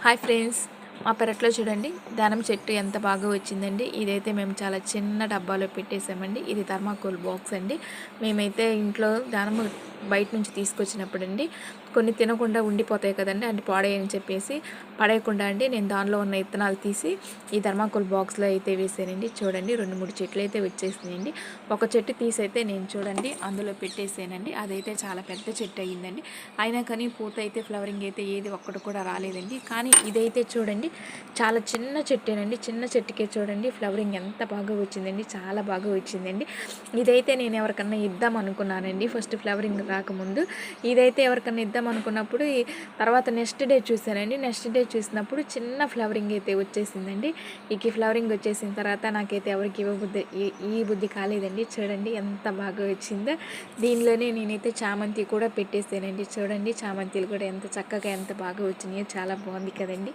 Hi friends, మా పెరట్లో చూడండి దానిమ్మ చెట్టు ఎంత బాగా వచ్చిందండి. ఇదైతే మేము చాలా చిన్న డబ్బాలో పెట్టేసామండి. ఇది థర్మాకోల్ బాక్స్ అండి. మేమైతే ఇంట్లో దానిమ్మ బయట నుంచి తీసుకొచ్చినప్పుడు అండి కొన్ని తినకుండా ఉండిపోతాయి కదండి, అంటే పాడేయని చెప్పేసి పడేయకుండా అండి నేను దానిలో ఉన్న విత్తనాలు తీసి ఈ థర్మాకోల్ బాక్స్లో అయితే వేసానండి. చూడండి 2-3 చెట్లు అయితే వచ్చేసినాయండి. ఒక చెట్టు తీసి అయితే నేను చూడండి అందులో పెట్టేసానండి. అదైతే చాలా పెద్ద చెట్టు అయ్యిందండి. అయినా కానీ పూత అయితే ఫ్లవరింగ్ అయితే ఏది ఒక్కటి కూడా రాలేదండి. కానీ ఇదైతే చూడండి చాలా చిన్న చెట్టేనండి. చిన్న చెట్టుకే చూడండి ఫ్లవరింగ్ ఎంత బాగా వచ్చిందండి, చాలా బాగా వచ్చిందండి. ఇదైతే నేను ఎవరికన్నా ఇద్దాం అనుకున్నానండి ఫస్ట్ ఫ్లవరింగ్ రాకముందు. ఇదైతే ఎవరికన్నా ఇద్దాం అనుకున్నప్పుడు తర్వాత నెక్స్ట్ డే చూసానండి. నెక్స్ట్ డే చూసినప్పుడు చిన్న ఫ్లవరింగ్ అయితే వచ్చేసిందండి. ఈ ఫ్లవరింగ్ వచ్చేసిన తర్వాత నాకైతే ఎవరికి ఈ బుద్ధి కాలేదండి. చూడండి ఎంత బాగా వచ్చిందో. దీనిలోనే నేనైతే చామంతి కూడా పెట్టేసానండి. చూడండి చామంతిలు కూడా ఎంత చక్కగా ఎంత బాగా వచ్చినాయో, చాలా బాగుంది కదండి.